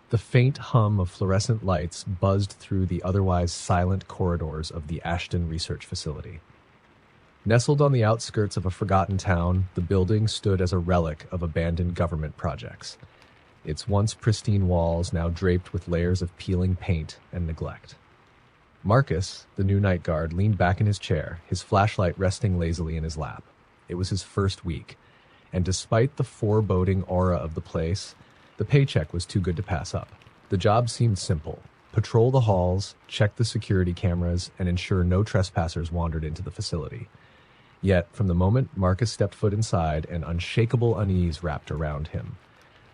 The faint hum of fluorescent lights buzzed through the otherwise silent corridors of the Ashton Research Facility. Nestled on the outskirts of a forgotten town, the building stood as a relic of abandoned government projects, its once pristine walls now draped with layers of peeling paint and neglect. Marcus, the new night guard, leaned back in his chair, his flashlight resting lazily in his lap. It was his first week, and despite the foreboding aura of the place, the paycheck was too good to pass up. The job seemed simple: patrol the halls, check the security cameras, and ensure no trespassers wandered into the facility. Yet, from the moment Marcus stepped foot inside, an unshakable unease wrapped around him.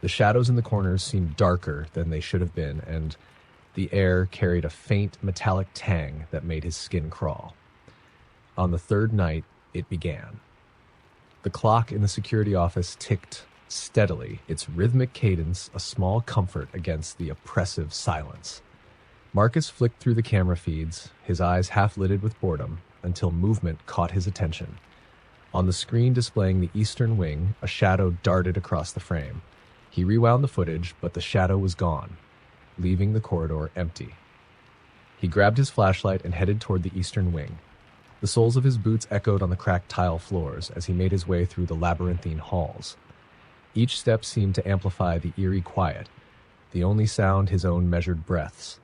The shadows in the corners seemed darker than they should have been, and the air carried a faint metallic tang that made his skin crawl. On the third night, it began. The clock in the security office ticked steadily, its rhythmic cadence a small comfort against the oppressive silence. Marcus flicked through the camera feeds, his eyes half-lidded with boredom, until movement caught his attention. On the screen displaying the eastern wing, a shadow darted across the frame. He rewound the footage, but the shadow was gone, leaving the corridor empty. He grabbed his flashlight and headed toward the eastern wing. The soles of his boots echoed on the cracked tile floors as he made his way through the labyrinthine halls. Each step seemed to amplify the eerie quiet, the only sound his own measured breaths.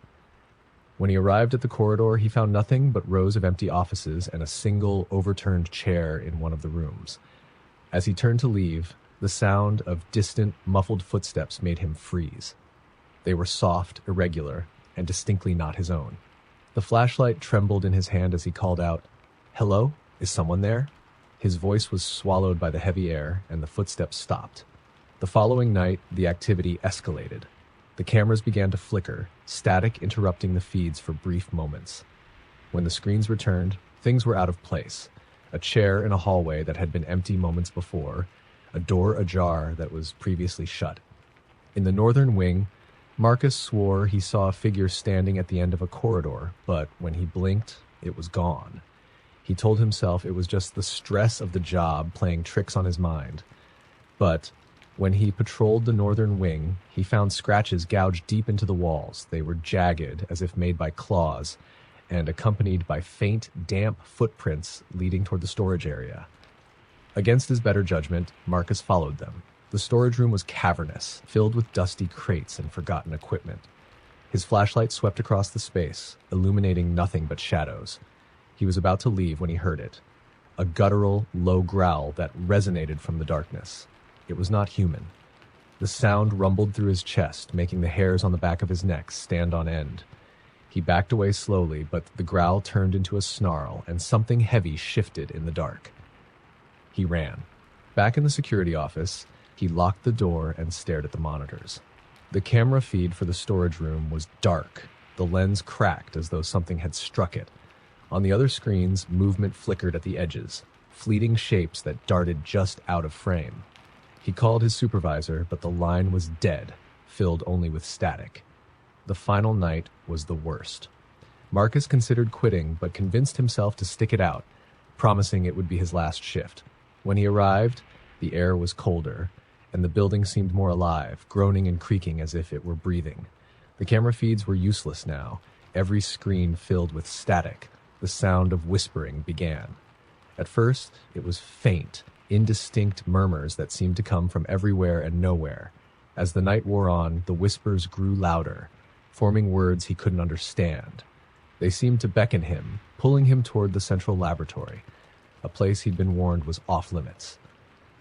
When he arrived at the corridor, he found nothing but rows of empty offices and a single overturned chair in one of the rooms. As he turned to leave, the sound of distant, muffled footsteps made him freeze. They were soft, irregular, and distinctly not his own. The flashlight trembled in his hand as he called out, "Hello? Is someone there?" His voice was swallowed by the heavy air, and the footsteps stopped. The following night, the activity escalated. The cameras began to flicker, static interrupting the feeds for brief moments. When the screens returned, things were out of place. A chair in a hallway that had been empty moments before, a door ajar that was previously shut. In the northern wing, Marcus swore he saw a figure standing at the end of a corridor, but when he blinked, it was gone. He told himself it was just the stress of the job playing tricks on his mind. But when he patrolled the northern wing, he found scratches gouged deep into the walls. They were jagged, as if made by claws, and accompanied by faint, damp footprints leading toward the storage area. Against his better judgment, Marcus followed them. The storage room was cavernous, filled with dusty crates and forgotten equipment. His flashlight swept across the space, illuminating nothing but shadows. He was about to leave when he heard it, a guttural, low growl that resonated from the darkness. It was not human. The sound rumbled through his chest, making the hairs on the back of his neck stand on end. He backed away slowly, but the growl turned into a snarl, and something heavy shifted in the dark. He ran. Back in the security office, he locked the door and stared at the monitors. The camera feed for the storage room was dark. The lens cracked as though something had struck it. On the other screens, movement flickered at the edges, fleeting shapes that darted just out of frame. He called his supervisor, but the line was dead, filled only with static. The final night was the worst. Marcus considered quitting, but convinced himself to stick it out, promising it would be his last shift. When he arrived, the air was colder, and the building seemed more alive, groaning and creaking as if it were breathing. The camera feeds were useless now, every screen filled with static. The sound of whispering began. At first, it was faint, indistinct murmurs that seemed to come from everywhere and nowhere. As the night wore on, the whispers grew louder, forming words he couldn't understand. They seemed to beckon him, pulling him toward the central laboratory, a place he'd been warned was off-limits.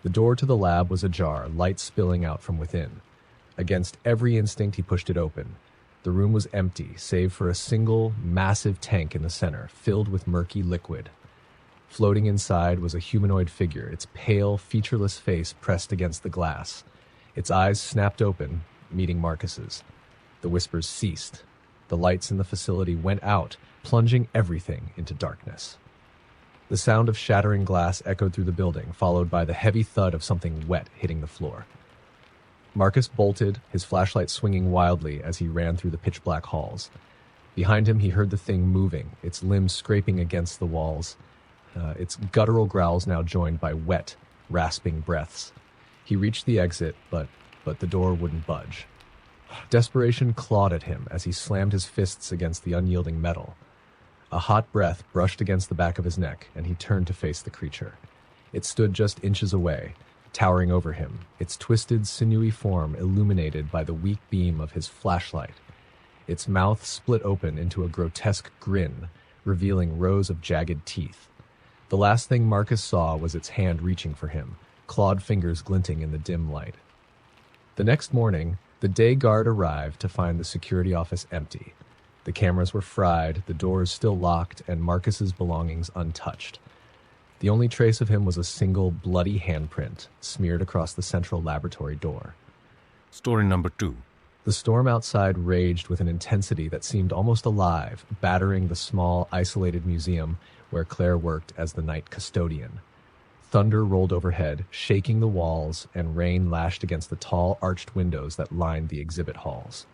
The door to the lab was ajar, light spilling out from within. Against every instinct, he pushed it open. The room was empty, save for a single, massive tank in the center, filled with murky liquid. Floating inside was a humanoid figure, its pale, featureless face pressed against the glass. Its eyes snapped open, meeting Marcus's. The whispers ceased. The lights in the facility went out, plunging everything into darkness. The sound of shattering glass echoed through the building, followed by the heavy thud of something wet hitting the floor. Marcus bolted, his flashlight swinging wildly as he ran through the pitch-black halls. Behind him, he heard the thing moving, its limbs scraping against the walls, its guttural growls now joined by wet, rasping breaths. He reached the exit, but the door wouldn't budge. Desperation clawed at him as he slammed his fists against the unyielding metal. A hot breath brushed against the back of his neck, and he turned to face the creature. It stood just inches away, towering over him, its twisted, sinewy form illuminated by the weak beam of his flashlight. Its mouth split open into a grotesque grin, revealing rows of jagged teeth. The last thing Marcus saw was its hand reaching for him, clawed fingers glinting in the dim light. The next morning, the day guard arrived to find the security office empty. The cameras were fried, the doors still locked, and Marcus's belongings untouched. The only trace of him was a single bloody handprint smeared across the central laboratory door. Story number 2. The storm outside raged with an intensity that seemed almost alive, battering the small, isolated museum where Claire worked as the night custodian. Thunder rolled overhead, shaking the walls, and rain lashed against the tall, arched windows that lined the exhibit halls.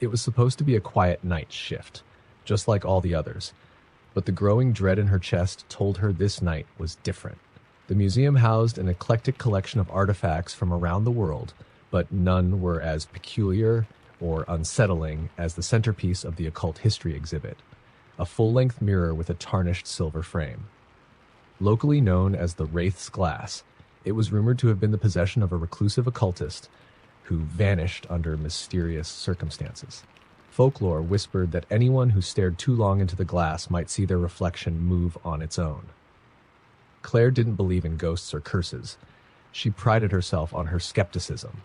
It was supposed to be a quiet night shift, just like all the others, but the growing dread in her chest told her this night was different. The museum housed an eclectic collection of artifacts from around the world, but none were as peculiar or unsettling as the centerpiece of the occult history exhibit, a full-length mirror with a tarnished silver frame. Locally known as the Wraith's Glass, it was rumored to have been the possession of a reclusive occultist who vanished under mysterious circumstances. Folklore whispered that anyone who stared too long into the glass might see their reflection move on its own. Claire didn't believe in ghosts or curses. She prided herself on her skepticism,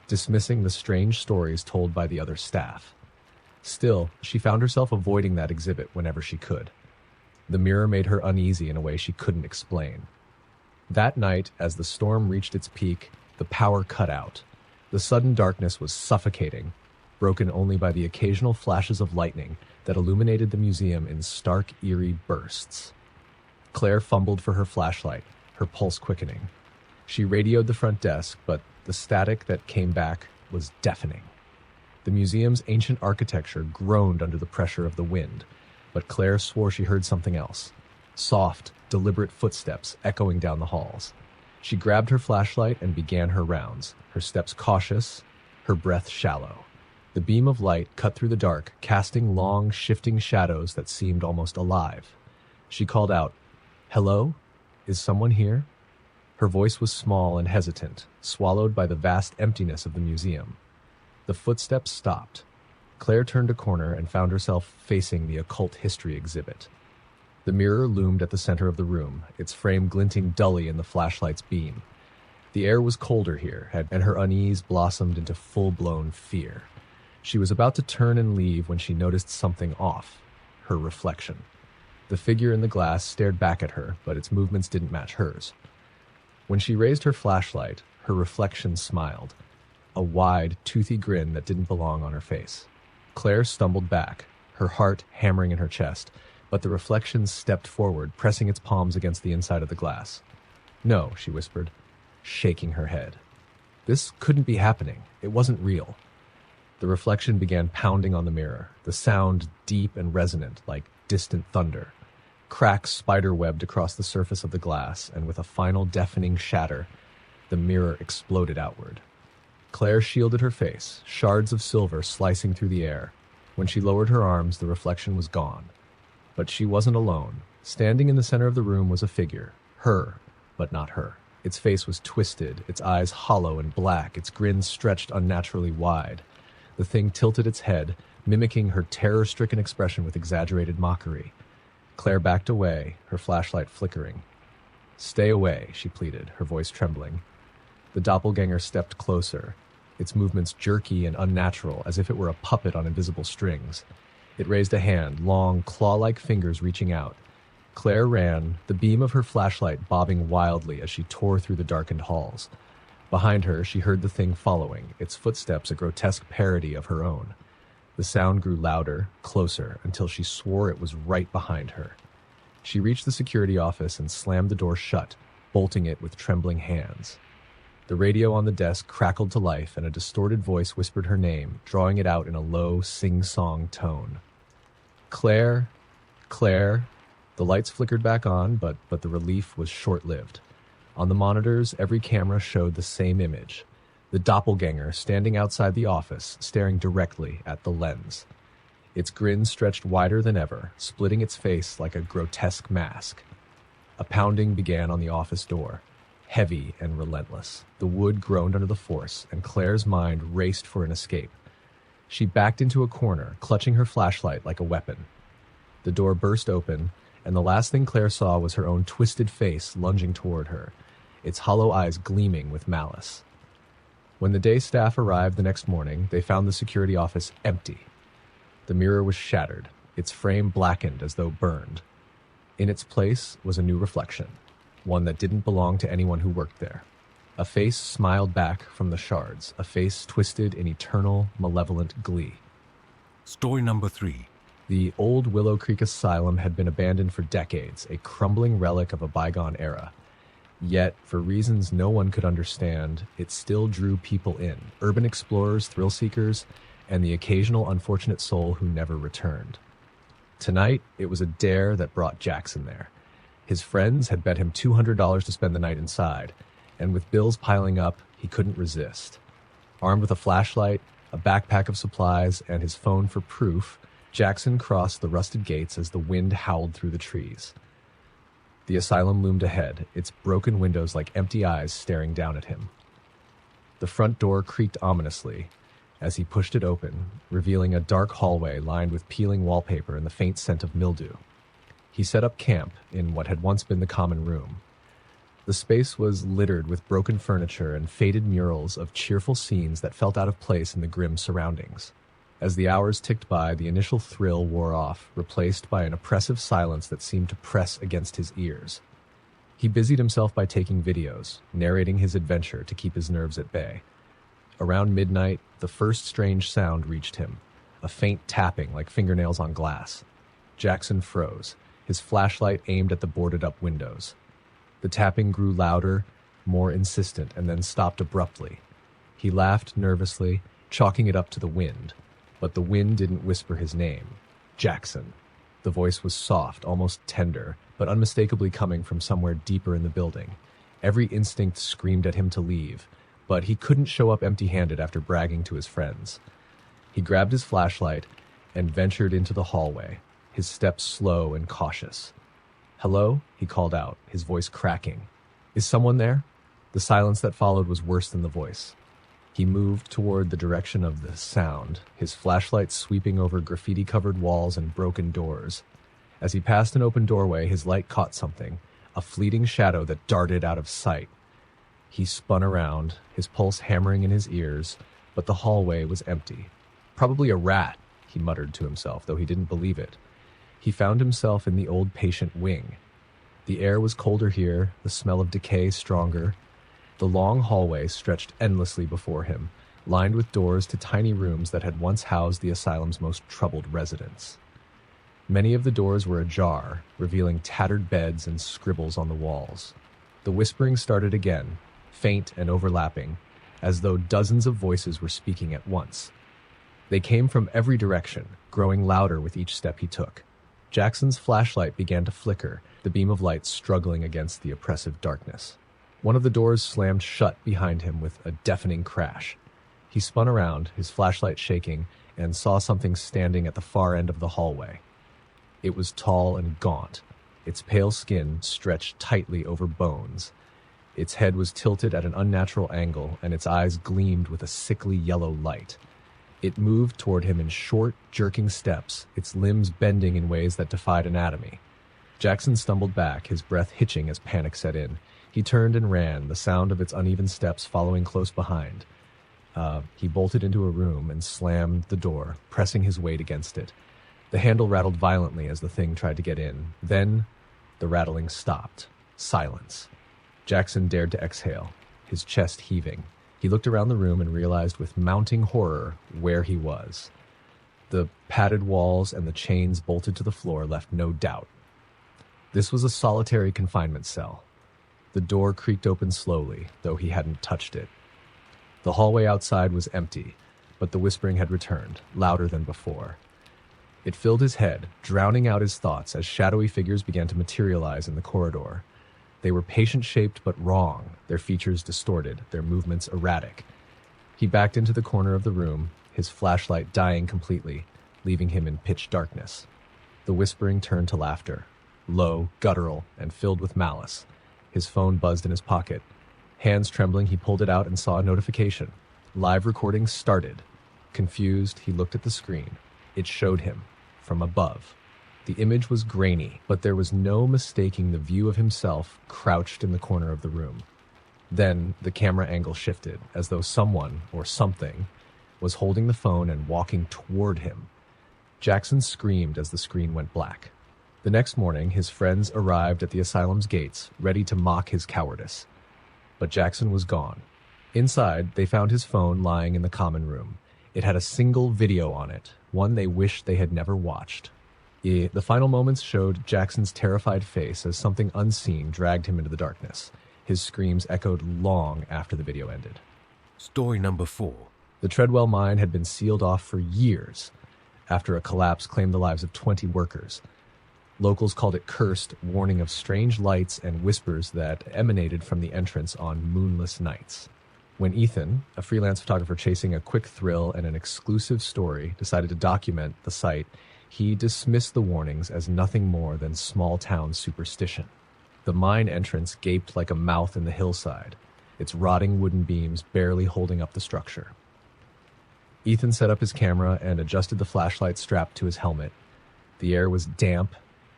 dismissing the strange stories told by the other staff. Still, she found herself avoiding that exhibit whenever she could. The mirror made her uneasy in a way she couldn't explain. That night, as the storm reached its peak, the power cut out. The sudden darkness was suffocating, broken only by the occasional flashes of lightning that illuminated the museum in stark, eerie bursts. Claire fumbled for her flashlight, her pulse quickening. She radioed the front desk, but the static that came back was deafening. The museum's ancient architecture groaned under the pressure of the wind, but Claire swore she heard something else. Soft, deliberate footsteps echoing down the halls. She grabbed her flashlight and began her rounds, her steps cautious, her breath shallow. The beam of light cut through the dark, casting long, shifting shadows that seemed almost alive. She called out, "Hello? Is someone here?" Her voice was small and hesitant, swallowed by the vast emptiness of the museum. The footsteps stopped. Claire turned a corner and found herself facing the occult history exhibit. The mirror loomed at the center of the room, its frame glinting dully in the flashlight's beam. The air was colder here, and her unease blossomed into full-blown fear. She was about to turn and leave when she noticed something off, her reflection. The figure in the glass stared back at her, but its movements didn't match hers. When she raised her flashlight, her reflection smiled, a wide, toothy grin that didn't belong on her face. Claire stumbled back, her heart hammering in her chest, but the reflection stepped forward, pressing its palms against the inside of the glass. "No," she whispered, shaking her head. This couldn't be happening. It wasn't real. The reflection began pounding on the mirror, the sound deep and resonant, like distant thunder. Cracks spider-webbed across the surface of the glass, and with a final deafening shatter, the mirror exploded outward. Claire shielded her face, shards of silver slicing through the air. When she lowered her arms, the reflection was gone. But she wasn't alone. Standing in the center of the room was a figure. Her, but not her. Its face was twisted, its eyes hollow and black, its grin stretched unnaturally wide. The thing tilted its head, mimicking her terror-stricken expression with exaggerated mockery. Claire backed away, her flashlight flickering. "Stay away," she pleaded, her voice trembling. The doppelganger stepped closer, its movements jerky and unnatural, as if it were a puppet on invisible strings. It raised a hand, long, claw-like fingers reaching out. Claire ran, the beam of her flashlight bobbing wildly as she tore through the darkened halls. Behind her, she heard the thing following, its footsteps a grotesque parody of her own. The sound grew louder, closer, until she swore it was right behind her. She reached the security office and slammed the door shut, bolting it with trembling hands. The radio on the desk crackled to life, and a distorted voice whispered her name, drawing it out in a low, sing-song tone. "Claire, Claire." The lights flickered back on, but the relief was short-lived. On the monitors, every camera showed the same image. The doppelganger standing outside the office, staring directly at the lens. Its grin stretched wider than ever, splitting its face like a grotesque mask. A pounding began on the office door, heavy and relentless. The wood groaned under the force, and Claire's mind raced for an escape. She backed into a corner, clutching her flashlight like a weapon. The door burst open, and the last thing Claire saw was her own twisted face lunging toward her, its hollow eyes gleaming with malice. When the day staff arrived the next morning, they found the security office empty. The mirror was shattered, its frame blackened as though burned. In its place was a new reflection, one that didn't belong to anyone who worked there. A face smiled back from the shards, a face twisted in eternal, malevolent glee. Story number 3. The old Willow Creek Asylum had been abandoned for decades, a crumbling relic of a bygone era. Yet, for reasons no one could understand, it still drew people in, urban explorers, thrill-seekers, and the occasional unfortunate soul who never returned. Tonight, it was a dare that brought Jackson there. His friends had bet him $200 to spend the night inside, and with bills piling up, he couldn't resist. Armed with a flashlight, a backpack of supplies, and his phone for proof, Jackson crossed the rusted gates as the wind howled through the trees. The asylum loomed ahead, its broken windows like empty eyes staring down at him. The front door creaked ominously as he pushed it open, revealing a dark hallway lined with peeling wallpaper and the faint scent of mildew. He set up camp in what had once been the common room. The space was littered with broken furniture and faded murals of cheerful scenes that felt out of place in the grim surroundings. As the hours ticked by, the initial thrill wore off, replaced by an oppressive silence that seemed to press against his ears. He busied himself by taking videos, narrating his adventure to keep his nerves at bay. Around midnight, the first strange sound reached him, a faint tapping like fingernails on glass. Jackson froze, his flashlight aimed at the boarded-up windows. The tapping grew louder, more insistent, and then stopped abruptly. He laughed nervously, chalking it up to the wind. But the wind didn't whisper his name. Jackson. The voice was soft, almost tender, but unmistakably coming from somewhere deeper in the building. Every instinct screamed at him to leave, but he couldn't show up empty-handed after bragging to his friends. He grabbed his flashlight and ventured into the hallway, his steps slow and cautious. "Hello?" he called out, his voice cracking. "Is someone there?" The silence that followed was worse than the voice. He moved toward the direction of the sound, his flashlight sweeping over graffiti-covered walls and broken doors. As he passed an open doorway, his light caught something, a fleeting shadow that darted out of sight. He spun around, his pulse hammering in his ears, but the hallway was empty. "Probably a rat," he muttered to himself, though he didn't believe it. He found himself in the old patient wing. The air was colder here, the smell of decay stronger. The long hallway stretched endlessly before him, lined with doors to tiny rooms that had once housed the asylum's most troubled residents. Many of the doors were ajar, revealing tattered beds and scribbles on the walls. The whispering started again, faint and overlapping, as though dozens of voices were speaking at once. They came from every direction, growing louder with each step he took. Jackson's flashlight began to flicker, the beam of light struggling against the oppressive darkness. One of the doors slammed shut behind him with a deafening crash. He spun around, his flashlight shaking, and saw something standing at the far end of the hallway. It was tall and gaunt, its pale skin stretched tightly over bones. Its head was tilted at an unnatural angle, and its eyes gleamed with a sickly yellow light. It moved toward him in short, jerking steps, its limbs bending in ways that defied anatomy. Jackson stumbled back, his breath hitching as panic set in. He turned and ran, the sound of its uneven steps following close behind. He bolted into a room and slammed the door, pressing his weight against it. The handle rattled violently as the thing tried to get in. Then, the rattling stopped. Silence. Jackson dared to exhale, his chest heaving. He looked around the room and realized with mounting horror where he was. The padded walls and the chains bolted to the floor left no doubt. This was a solitary confinement cell. The door creaked open slowly, though he hadn't touched it. The hallway outside was empty, but the whispering had returned, louder than before. It filled his head, drowning out his thoughts as shadowy figures began to materialize in the corridor. They were patient-shaped but wrong, their features distorted, their movements erratic. He backed into the corner of the room, his flashlight dying completely, leaving him in pitch darkness. The whispering turned to laughter, low, guttural, and filled with malice. His phone buzzed in his pocket. Hands trembling, he pulled it out and saw a notification. Live recording started. Confused, he looked at the screen. It showed him, from above. The image was grainy, but there was no mistaking the view of himself crouched in the corner of the room. Then the camera angle shifted, as though someone, or something, was holding the phone and walking toward him. Jackson screamed as the screen went black. The next morning, his friends arrived at the asylum's gates, ready to mock his cowardice. But Jackson was gone. Inside, they found his phone lying in the common room. It had a single video on it, one they wished they had never watched. The final moments showed Jackson's terrified face as something unseen dragged him into the darkness. His screams echoed long after the video ended. Story number 4. The Treadwell mine had been sealed off for years, after a collapse claimed the lives of 20 workers. Locals called it cursed, warning of strange lights and whispers that emanated from the entrance on moonless nights. When Ethan, a freelance photographer chasing a quick thrill and an exclusive story, decided to document the site, he dismissed the warnings as nothing more than small-town superstition. The mine entrance gaped like a mouth in the hillside, its rotting wooden beams barely holding up the structure. Ethan set up his camera and adjusted the flashlight strap to his helmet. The air was damp,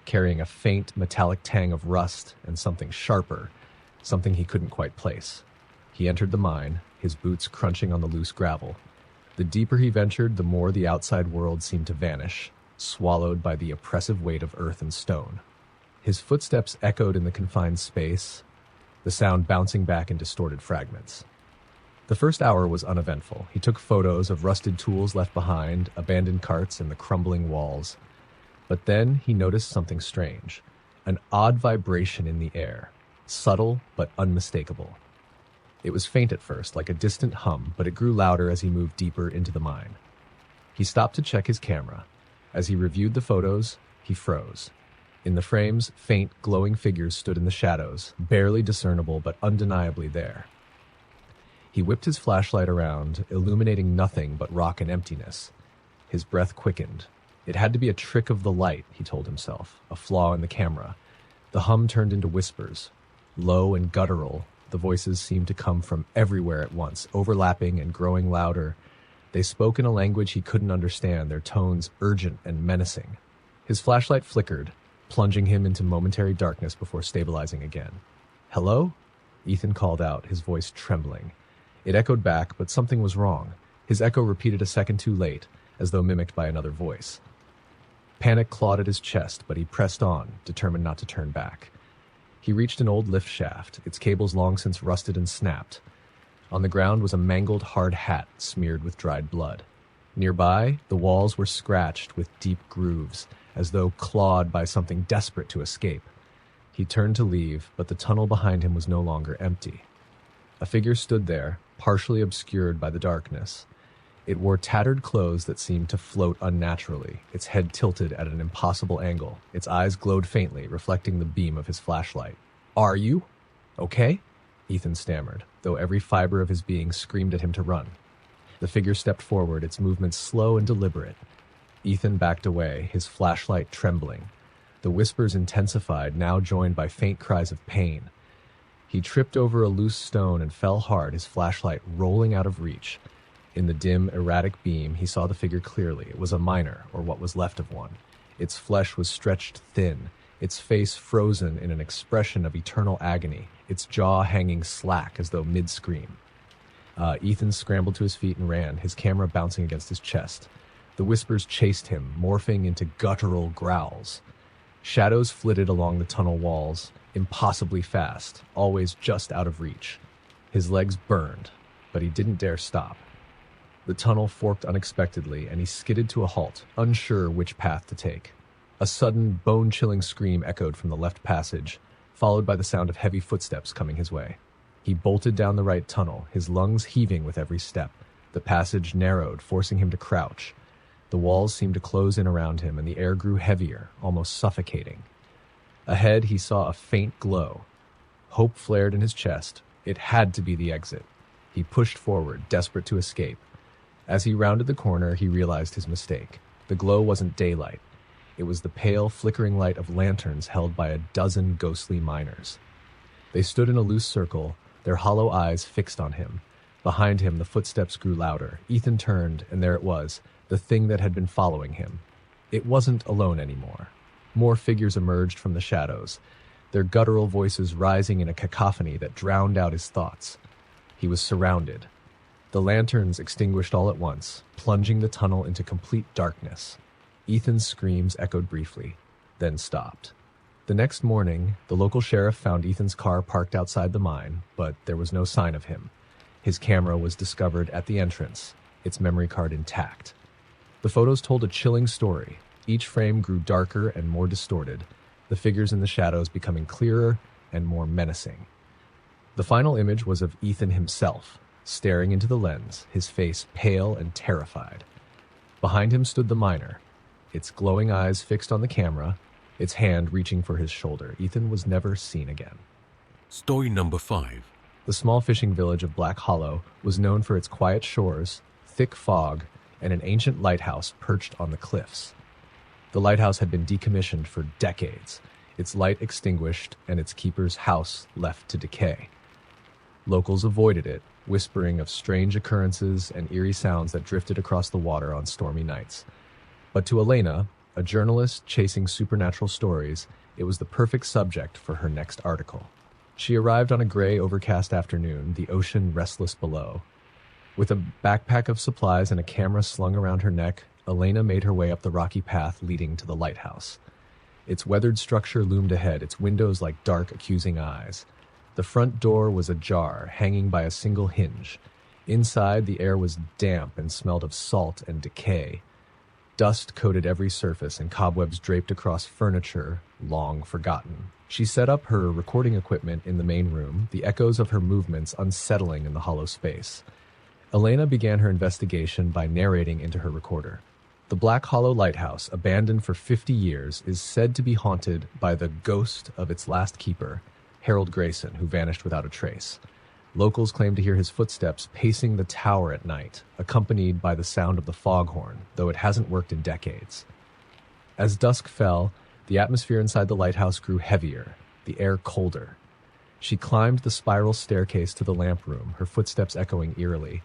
carrying a faint metallic tang of rust and something sharper, something he couldn't quite place. He entered the mine, his boots crunching on the loose gravel. The deeper he ventured, the more the outside world seemed to vanish, swallowed by the oppressive weight of earth and stone. His footsteps echoed in the confined space, the sound bouncing back in distorted fragments. The first hour was uneventful. He took photos of rusted tools left behind, abandoned carts, and the crumbling walls. But then he noticed something strange, an odd vibration in the air, subtle but unmistakable. It was faint at first, like a distant hum, but it grew louder as he moved deeper into the mine. He stopped to check his camera. As he reviewed the photos, he froze. In the frames, faint, glowing figures stood in the shadows, barely discernible but undeniably there. He whipped his flashlight around, illuminating nothing but rock and emptiness. His breath quickened. It had to be a trick of the light, he told himself, a flaw in the camera. The hum turned into whispers. Low and guttural, the voices seemed to come from everywhere at once, overlapping and growing louder. They spoke in a language he couldn't understand, their tones urgent and menacing. His flashlight flickered, plunging him into momentary darkness before stabilizing again. "Hello?" Ethan called out, his voice trembling. It echoed back, but something was wrong. His echo repeated a second too late, as though mimicked by another voice. Panic clawed at his chest, but he pressed on, determined not to turn back. He reached an old lift shaft, its cables long since rusted and snapped. On the ground was a mangled hard hat smeared with dried blood. Nearby, the walls were scratched with deep grooves, as though clawed by something desperate to escape. He turned to leave, but the tunnel behind him was no longer empty. A figure stood there, partially obscured by the darkness. It wore tattered clothes that seemed to float unnaturally, its head tilted at an impossible angle. Its eyes glowed faintly, reflecting the beam of his flashlight. "Are you okay?" Ethan stammered, though every fiber of his being screamed at him to run. The figure stepped forward, its movements slow and deliberate. Ethan backed away, his flashlight trembling. The whispers intensified, now joined by faint cries of pain. He tripped over a loose stone and fell hard, his flashlight rolling out of reach. In the dim, erratic beam, he saw the figure clearly. It was a miner, or what was left of one. Its flesh was stretched thin, its face frozen in an expression of eternal agony, its jaw hanging slack as though mid-scream. Ethan scrambled to his feet and ran, his camera bouncing against his chest. The whispers chased him, morphing into guttural growls. Shadows flitted along the tunnel walls, impossibly fast, always just out of reach. His legs burned, but he didn't dare stop. The tunnel forked unexpectedly, and he skidded to a halt, unsure which path to take. A sudden, bone-chilling scream echoed from the left passage, followed by the sound of heavy footsteps coming his way. He bolted down the right tunnel, his lungs heaving with every step. The passage narrowed, forcing him to crouch. The walls seemed to close in around him, and the air grew heavier, almost suffocating. Ahead, he saw a faint glow. Hope flared in his chest. It had to be the exit. He pushed forward, desperate to escape. As he rounded the corner, he realized his mistake. The glow wasn't daylight. It was the pale, flickering light of lanterns held by a dozen ghostly miners. They stood in a loose circle, their hollow eyes fixed on him. Behind him, the footsteps grew louder. Ethan turned, and there it was, the thing that had been following him. It wasn't alone anymore. More figures emerged from the shadows, their guttural voices rising in a cacophony that drowned out his thoughts. He was surrounded. The lanterns extinguished all at once, plunging the tunnel into complete darkness. Ethan's screams echoed briefly, then stopped. The next morning, the local sheriff found Ethan's car parked outside the mine, but there was no sign of him. His camera was discovered at the entrance, its memory card intact. The photos told a chilling story. Each frame grew darker and more distorted, the figures in the shadows becoming clearer and more menacing. The final image was of Ethan himself, staring into the lens, his face pale and terrified. Behind him stood the miner, its glowing eyes fixed on the camera, its hand reaching for his shoulder. Ethan was never seen again. Story number 5. The small fishing village of Black Hollow was known for its quiet shores, thick fog, and an ancient lighthouse perched on the cliffs. The lighthouse had been decommissioned for decades, its light extinguished and its keeper's house left to decay. Locals avoided it, whispering of strange occurrences and eerie sounds that drifted across the water on stormy nights. But to Elena, a journalist chasing supernatural stories, it was the perfect subject for her next article. She arrived on a gray, overcast afternoon, the ocean restless below. With a backpack of supplies and a camera slung around her neck, Elena made her way up the rocky path leading to the lighthouse. Its weathered structure loomed ahead, its windows like dark, accusing eyes. The front door was ajar, hanging by a single hinge. Inside, the air was damp and smelled of salt and decay. Dust coated every surface and cobwebs draped across furniture, long forgotten. She set up her recording equipment in the main room, the echoes of her movements unsettling in the hollow space. Elena began her investigation by narrating into her recorder. The Black Hollow Lighthouse, abandoned for 50 years, is said to be haunted by the ghost of its last keeper, Harold Grayson, who vanished without a trace. Locals claim to hear his footsteps pacing the tower at night, accompanied by the sound of the foghorn, though it hasn't worked in decades. As dusk fell, the atmosphere inside the lighthouse grew heavier, the air colder. She climbed the spiral staircase to the lamp room, her footsteps echoing eerily.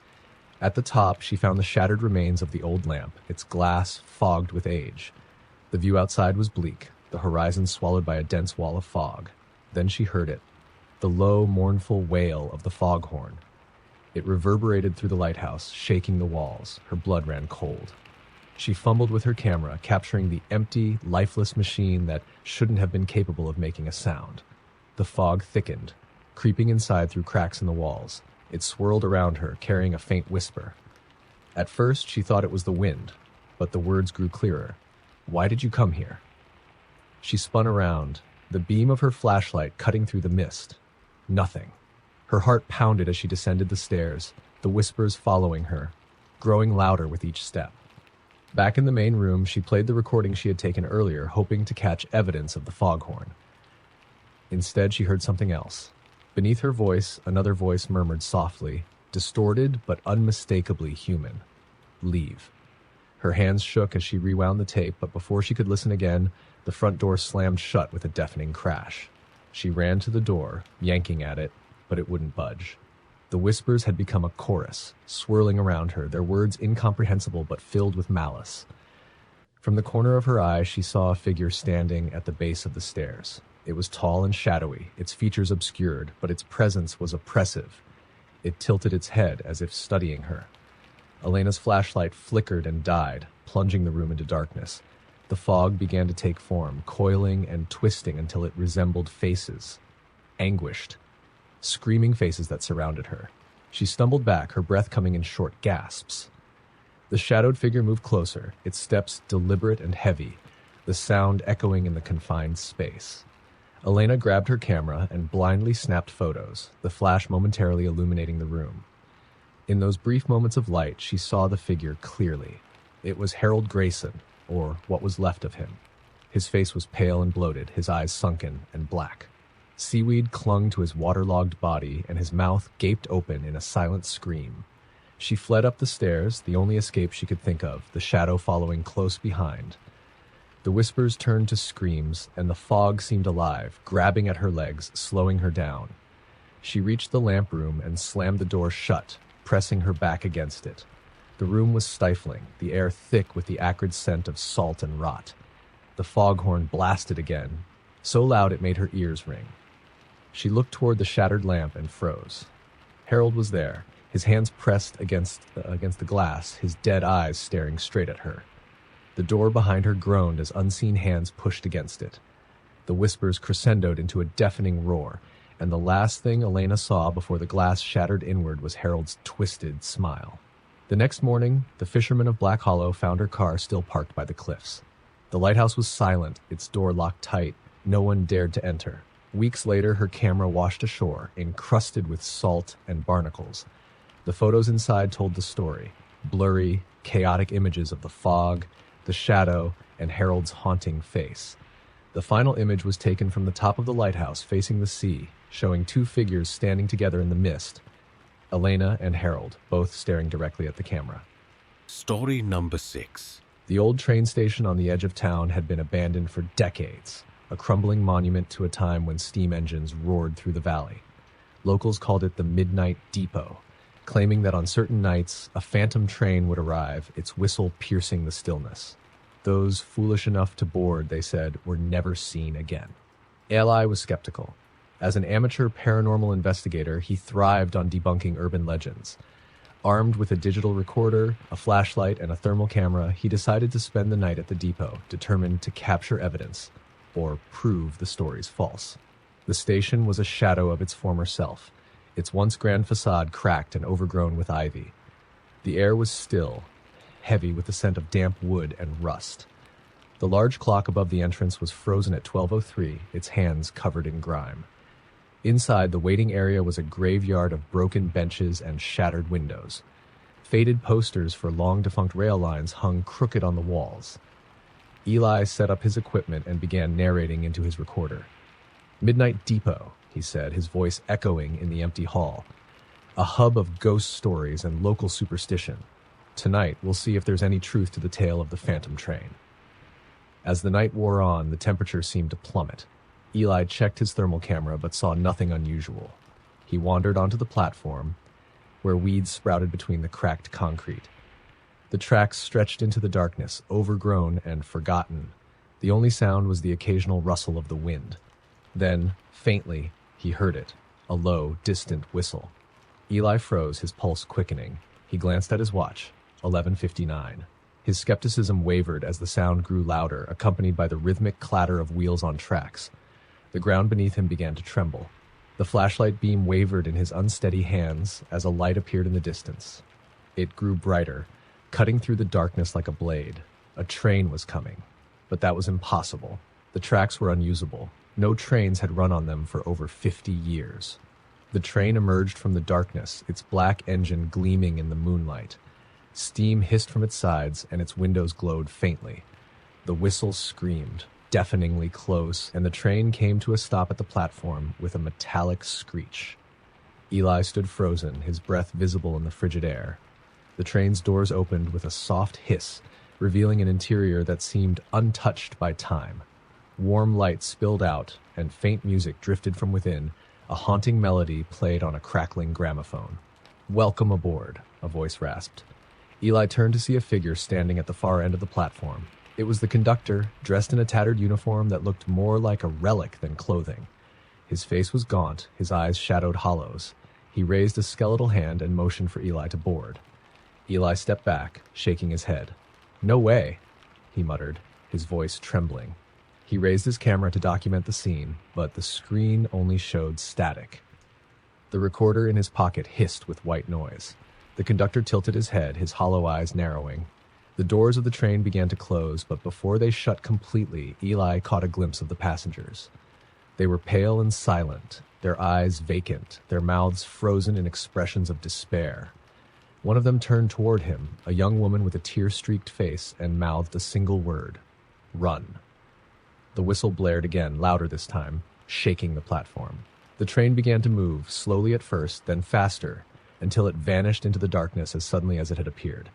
At the top, she found the shattered remains of the old lamp, its glass fogged with age. The view outside was bleak, the horizon swallowed by a dense wall of fog. Then she heard it, the low, mournful wail of the foghorn. It reverberated through the lighthouse, shaking the walls. Her blood ran cold. She fumbled with her camera, capturing the empty, lifeless machine that shouldn't have been capable of making a sound. The fog thickened, creeping inside through cracks in the walls. It swirled around her, carrying a faint whisper. At first, she thought it was the wind, but the words grew clearer. "Why did you come here?" She spun around, the beam of her flashlight cutting through the mist. Nothing. Her heart pounded as she descended the stairs, the whispers following her, growing louder with each step. Back in the main room, she played the recording she had taken earlier, hoping to catch evidence of the foghorn. Instead, she heard something else. Beneath her voice, another voice murmured softly, distorted but unmistakably human. "Leave." Her hands shook as she rewound the tape, but before she could listen again, the front door slammed shut with a deafening crash. She ran to the door, yanking at it, but it wouldn't budge. The whispers had become a chorus, swirling around her, their words incomprehensible but filled with malice. From the corner of her eye, she saw a figure standing at the base of the stairs. It was tall and shadowy, its features obscured, but its presence was oppressive. It tilted its head as if studying her. Elena's flashlight flickered and died, plunging the room into darkness. The fog began to take form, coiling and twisting until it resembled faces. Anguished, screaming faces that surrounded her. She stumbled back, her breath coming in short gasps. The shadowed figure moved closer, its steps deliberate and heavy, the sound echoing in the confined space. Elena grabbed her camera and blindly snapped photos, the flash momentarily illuminating the room. In those brief moments of light, she saw the figure clearly. It was Harold Grayson, or what was left of him. His face was pale and bloated, his eyes sunken and black. Seaweed clung to his waterlogged body, and his mouth gaped open in a silent scream. She fled up the stairs, the only escape she could think of, the shadow following close behind. The whispers turned to screams, and the fog seemed alive, grabbing at her legs, slowing her down. She reached the lamp room and slammed the door shut, pressing her back against it. The room was stifling, the air thick with the acrid scent of salt and rot. The foghorn blasted again, so loud it made her ears ring. She looked toward the shattered lamp and froze. Harold was there, his hands pressed against the glass, his dead eyes staring straight at her. The door behind her groaned as unseen hands pushed against it. The whispers crescendoed into a deafening roar, and the last thing Elena saw before the glass shattered inward was Harold's twisted smile. The next morning, the fisherman of Black Hollow found her car still parked by the cliffs. The lighthouse was silent, its door locked tight. No one dared to enter. Weeks later, her camera washed ashore, encrusted with salt and barnacles. The photos inside told the story. Blurry, chaotic images of the fog, the shadow, and Harold's haunting face. The final image was taken from the top of the lighthouse facing the sea, showing two figures standing together in the mist, Elena and Harold, both staring directly at the camera. Story number 6. The old train station on the edge of town had been abandoned for decades, a crumbling monument to a time when steam engines roared through the valley. Locals called it the Midnight Depot, claiming that on certain nights, a phantom train would arrive, its whistle piercing the stillness. Those foolish enough to board, they said, were never seen again. Eli was skeptical. As an amateur paranormal investigator, he thrived on debunking urban legends. Armed with a digital recorder, a flashlight, and a thermal camera, he decided to spend the night at the depot, determined to capture evidence, or prove the stories false. The station was a shadow of its former self, its once grand facade cracked and overgrown with ivy. The air was still, heavy with the scent of damp wood and rust. The large clock above the entrance was frozen at 12:03, its hands covered in grime. Inside, the waiting area was a graveyard of broken benches and shattered windows. Faded posters for long-defunct rail lines hung crooked on the walls. Eli set up his equipment and began narrating into his recorder. "Midnight Depot," he said, his voice echoing in the empty hall. "A hub of ghost stories and local superstition. Tonight, we'll see if there's any truth to the tale of the phantom train." As the night wore on, the temperature seemed to plummet. Eli checked his thermal camera but saw nothing unusual. He wandered onto the platform, where weeds sprouted between the cracked concrete. The tracks stretched into the darkness, overgrown and forgotten. The only sound was the occasional rustle of the wind. Then, faintly, he heard it, a low, distant whistle. Eli froze, his pulse quickening. He glanced at his watch, 11:59. His skepticism wavered as the sound grew louder, accompanied by the rhythmic clatter of wheels on tracks. The ground beneath him began to tremble. The flashlight beam wavered in his unsteady hands as a light appeared in the distance. It grew brighter, cutting through the darkness like a blade. A train was coming, but that was impossible. The tracks were unusable. No trains had run on them for over 50 years. The train emerged from the darkness, its black engine gleaming in the moonlight. Steam hissed from its sides, and its windows glowed faintly. The whistle screamed, deafeningly close, and the train came to a stop at the platform with a metallic screech. Eli stood frozen, his breath visible in the frigid air. The train's doors opened with a soft hiss, revealing an interior that seemed untouched by time. Warm light spilled out, and faint music drifted from within. A haunting melody played on a crackling gramophone. "Welcome aboard," a voice rasped. Eli turned to see a figure standing at the far end of the platform. It was the conductor, dressed in a tattered uniform that looked more like a relic than clothing. His face was gaunt, his eyes shadowed hollows. He raised a skeletal hand and motioned for Eli to board. Eli stepped back, shaking his head. "No way," he muttered, his voice trembling. He raised his camera to document the scene, but the screen only showed static. The recorder in his pocket hissed with white noise. The conductor tilted his head, his hollow eyes narrowing. The doors of the train began to close, but before they shut completely, Eli caught a glimpse of the passengers. They were pale and silent, their eyes vacant, their mouths frozen in expressions of despair. One of them turned toward him, a young woman with a tear-streaked face, and mouthed a single word: "Run." The whistle blared again, louder this time. shaking the platform. The train began to move, slowly at first, then faster, until it vanished into the darkness as suddenly as it had appeared.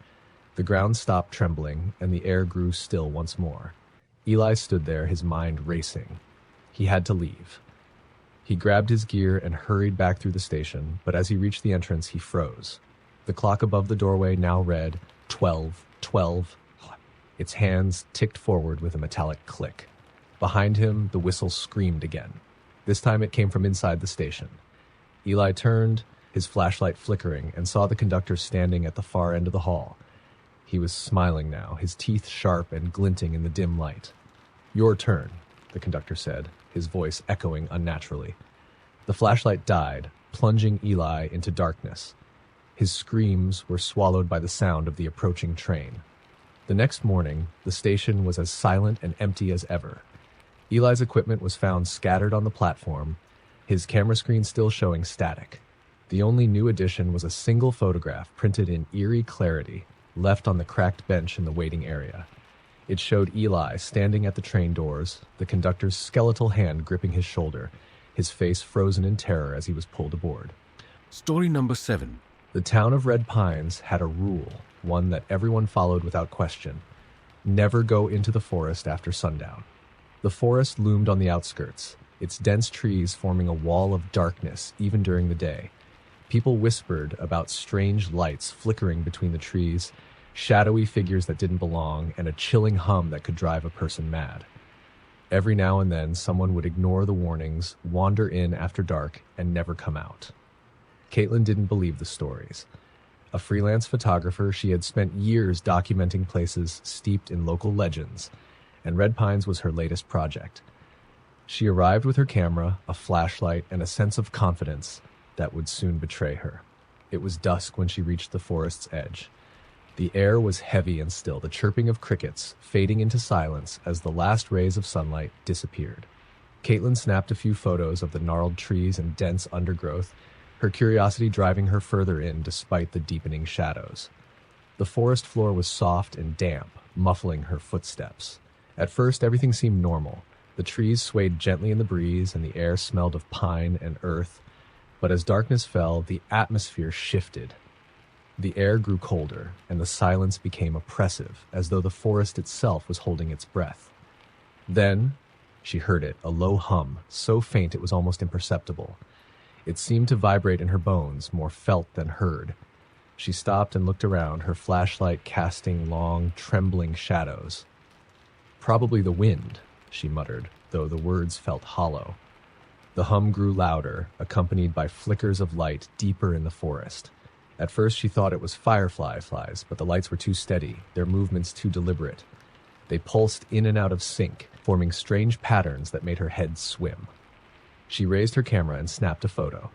The ground stopped trembling, and the air grew still once more. Eli stood there, his mind racing. He had to leave. He grabbed his gear and hurried back through the station, but as he reached the entrance, he froze. The clock above the doorway now read 12, 12. Its hands ticked forward with a metallic click. Behind him, the whistle screamed again. This time it came from inside the station. Eli turned, his flashlight flickering, and saw the conductor standing at the far end of the hall. He was smiling now, his teeth sharp and glinting in the dim light. "Your turn," the conductor said, his voice echoing unnaturally. The flashlight died, plunging Eli into darkness. His screams were swallowed by the sound of the approaching train. The next morning, the station was as silent and empty as ever. Eli's equipment was found scattered on the platform, his camera screen still showing static. The only new addition was a single photograph printed in eerie clarity, left on the cracked bench in the waiting area. It showed Eli standing at the train doors, the conductor's skeletal hand gripping his shoulder, his face frozen in terror as he was pulled aboard. Story number 7. The town of Red Pines had a rule, one that everyone followed without question: never go into the forest after sundown. The forest loomed on the outskirts, its dense trees forming a wall of darkness even during the day. People whispered about strange lights flickering between the trees, shadowy figures that didn't belong, and a chilling hum that could drive a person mad. Every now and then, someone would ignore the warnings, wander in after dark, and never come out. Caitlin didn't believe the stories. A freelance photographer, she had spent years documenting places steeped in local legends, and Red Pines was her latest project. She arrived with her camera, a flashlight, and a sense of confidence that would soon betray her. It was dusk when she reached the forest's edge. The air was heavy and still, the chirping of crickets fading into silence as the last rays of sunlight disappeared. Caitlin snapped a few photos of the gnarled trees and dense undergrowth, her curiosity driving her further in despite the deepening shadows. The forest floor was soft and damp, muffling her footsteps. At first, everything seemed normal. The trees swayed gently in the breeze, and the air smelled of pine and earth. But as darkness fell, the atmosphere shifted. The air grew colder, and the silence became oppressive, as though the forest itself was holding its breath. Then, she heard it, a low hum, so faint it was almost imperceptible. It seemed to vibrate in her bones, more felt than heard. She stopped and looked around, her flashlight casting long, trembling shadows. "Probably the wind," she muttered, though the words felt hollow. The hum grew louder, accompanied by flickers of light deeper in the forest. At first she thought it was fireflies, but the lights were too steady, their movements too deliberate. They pulsed in and out of sync, forming strange patterns that made her head swim. She raised her camera and snapped a photo.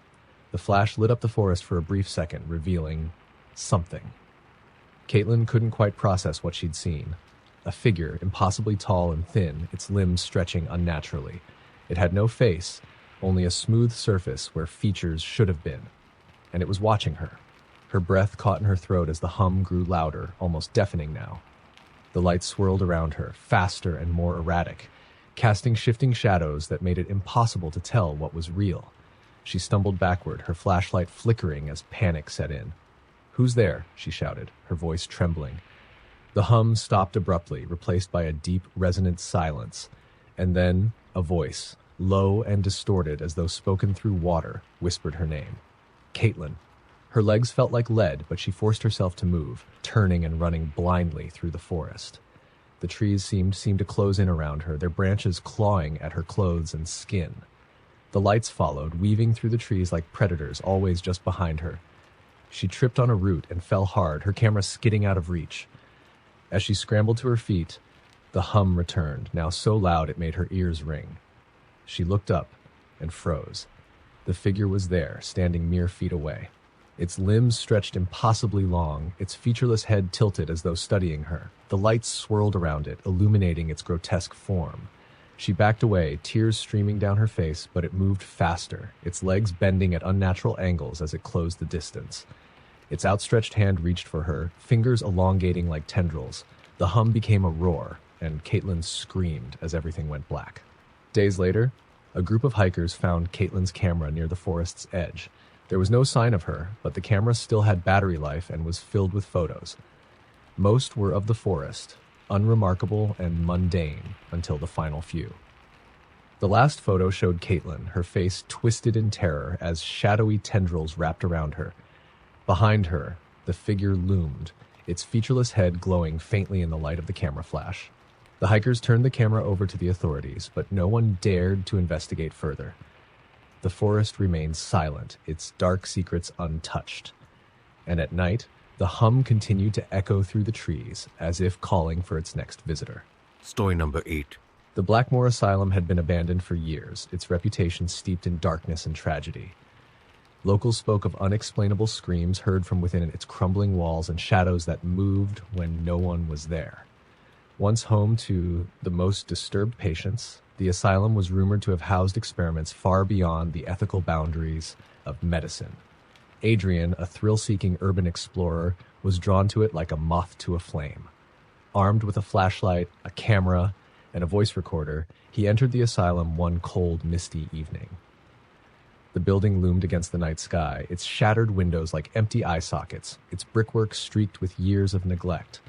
The flash lit up the forest for a brief second, revealing something. Caitlin couldn't quite process what she'd seen. A figure, impossibly tall and thin, its limbs stretching unnaturally. It had no face, only a smooth surface where features should have been. And it was watching her. Her breath caught in her throat as the hum grew louder, almost deafening now. The lights swirled around her, faster and more erratic, casting shifting shadows that made it impossible to tell what was real. She stumbled backward, her flashlight flickering as panic set in. "Who's there?" she shouted, her voice trembling. The hum stopped abruptly, replaced by a deep, resonant silence, and then a voice, low and distorted as though spoken through water, whispered her name. Caitlin. Her legs felt like lead, but she forced herself to move, turning and running blindly through the forest. The trees seemed to close in around her, their branches clawing at her clothes and skin. The lights followed, weaving through the trees like predators, always just behind her. She tripped on a root and fell hard, her camera skidding out of reach. As she scrambled to her feet, the hum returned, now so loud it made her ears ring. She looked up and froze. The figure was there, standing mere feet away. Its limbs stretched impossibly long, its featureless head tilted as though studying her. The lights swirled around it, illuminating its grotesque form. She backed away, tears streaming down her face, but it moved faster, its legs bending at unnatural angles as it closed the distance. Its outstretched hand reached for her, fingers elongating like tendrils. The hum became a roar, and Caitlin screamed as everything went black. Days later, A group of hikers found Caitlin's camera near the forest's edge. There was no sign of her, but the camera still had battery life and was filled with photos. Most were of the forest, unremarkable and mundane until the final few. The last photo showed Caitlin, her face twisted in terror as shadowy tendrils wrapped around her. Behind her, the figure loomed, its featureless head glowing faintly in the light of the camera flash. The hikers turned the camera over to the authorities, but no one dared to investigate further. The forest remained silent, its dark secrets untouched. And at night, the hum continued to echo through the trees, as if calling for its next visitor. Story number 8. The Blackmore Asylum had been abandoned for years, its reputation steeped in darkness and tragedy. Locals spoke of unexplainable screams heard from within its crumbling walls and shadows that moved when no one was there. Once home to the most disturbed patients, the asylum was rumored to have housed experiments far beyond the ethical boundaries of medicine. Adrian, a thrill-seeking urban explorer, was drawn to it like a moth to a flame. Armed with a flashlight, a camera, and a voice recorder, he entered the asylum one cold, misty evening. The building loomed against the night sky, its shattered windows like empty eye sockets, its brickwork streaked with years of neglect.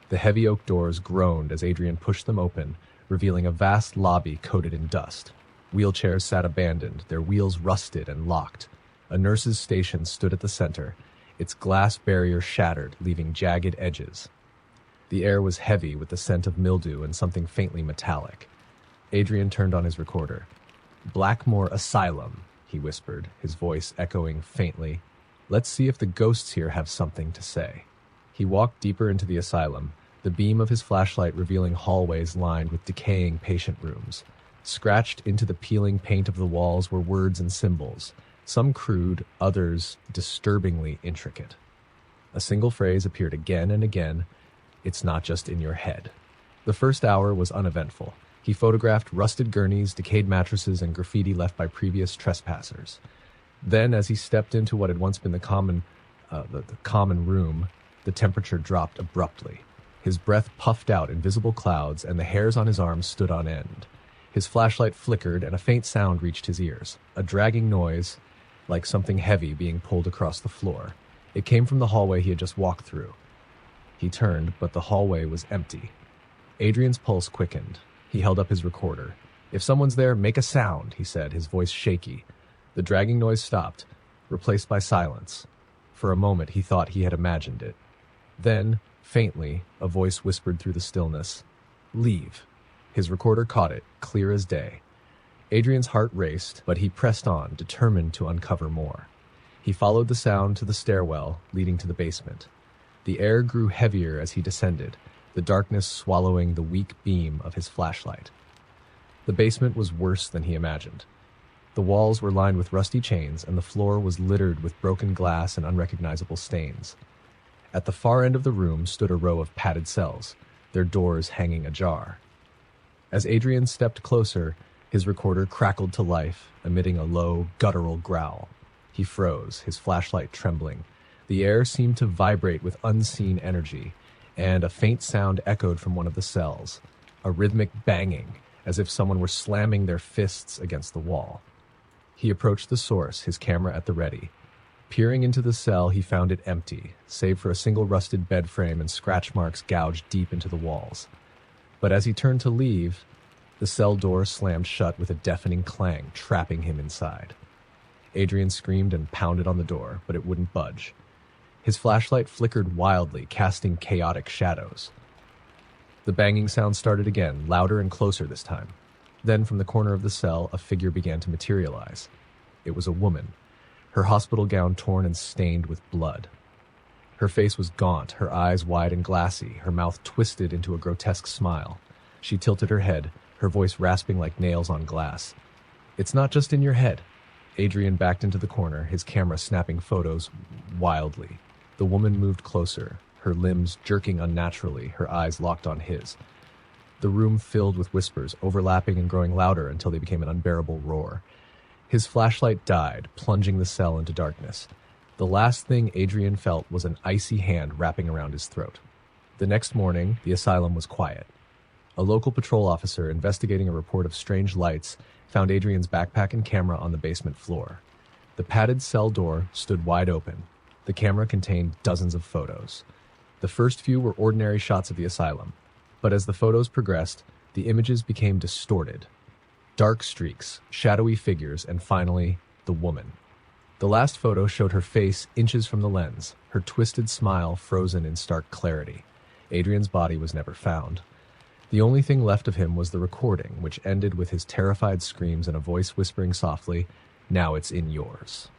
The heavy oak doors groaned as Adrian pushed them open, revealing a vast lobby coated in dust. Wheelchairs sat abandoned, their wheels rusted and locked. A nurse's station stood at the center, its glass barrier shattered, leaving jagged edges. The air was heavy with the scent of mildew and something faintly metallic. Adrian turned on his recorder. "Blackmore Asylum," he whispered, his voice echoing faintly. "Let's see if the ghosts here have something to say." He walked deeper into the asylum, the beam of his flashlight revealing hallways lined with decaying patient rooms. Scratched into the peeling paint of the walls were words and symbols, some crude, others disturbingly intricate. A single phrase appeared again and again: "It's not just in your head." The first hour was uneventful. He photographed rusted gurneys, decayed mattresses, and graffiti left by previous trespassers. Then, as he stepped into what had once been the common room, the temperature dropped abruptly. His breath puffed out in visible clouds, and the hairs on his arms stood on end. His flashlight flickered, and a faint sound reached his ears, a dragging noise, like something heavy being pulled across the floor. It came from the hallway he had just walked through. He turned, but the hallway was empty. Adrian's pulse quickened. He held up his recorder. "If someone's there, make a sound," he said, his voice shaky. The dragging noise stopped, replaced by silence. For a moment, he thought he had imagined it. Then, faintly, a voice whispered through the stillness, "Leave." His recorder caught it, clear as day. Adrian's heart raced, but he pressed on, determined to uncover more. He followed the sound to the stairwell leading to the basement. The air grew heavier as he descended, the darkness swallowing the weak beam of his flashlight. The basement was worse than he imagined. The walls were lined with rusty chains, and the floor was littered with broken glass and unrecognizable stains. At the far end of the room stood a row of padded cells, their doors hanging ajar. As Adrian stepped closer, his recorder crackled to life, emitting a low, guttural growl. He froze, his flashlight trembling. The air seemed to vibrate with unseen energy, and a faint sound echoed from one of the cells, a rhythmic banging, as if someone were slamming their fists against the wall. He approached the source, his camera at the ready. Peering into the cell, he found it empty, save for a single rusted bed frame and scratch marks gouged deep into the walls. But as he turned to leave, the cell door slammed shut with a deafening clang, trapping him inside. Adrian screamed and pounded on the door, but it wouldn't budge. His flashlight flickered wildly, casting chaotic shadows. The banging sound started again, louder and closer this time. Then, from the corner of the cell, a figure began to materialize. It was a woman, her hospital gown torn and stained with blood. Her face was gaunt, her eyes wide and glassy, her mouth twisted into a grotesque smile. She tilted her head, her voice rasping like nails on glass. "It's not just in your head." Adrian backed into the corner, his camera snapping photos wildly. The woman moved closer, her limbs jerking unnaturally, her eyes locked on his. The room filled with whispers, overlapping and growing louder until they became an unbearable roar. His flashlight died, plunging the cell into darkness. The last thing Adrian felt was an icy hand wrapping around his throat. The next morning, the asylum was quiet. A local patrol officer investigating a report of strange lights found Adrian's backpack and camera on the basement floor. The padded cell door stood wide open. The camera contained dozens of photos. The first few were ordinary shots of the asylum, but as the photos progressed, the images became distorted. Dark streaks, shadowy figures, and finally, the woman. The last photo showed her face inches from the lens, her twisted smile frozen in stark clarity. Adrian's body was never found. The only thing left of him was the recording, which ended with his terrified screams and a voice whispering softly, "Now it's in yours."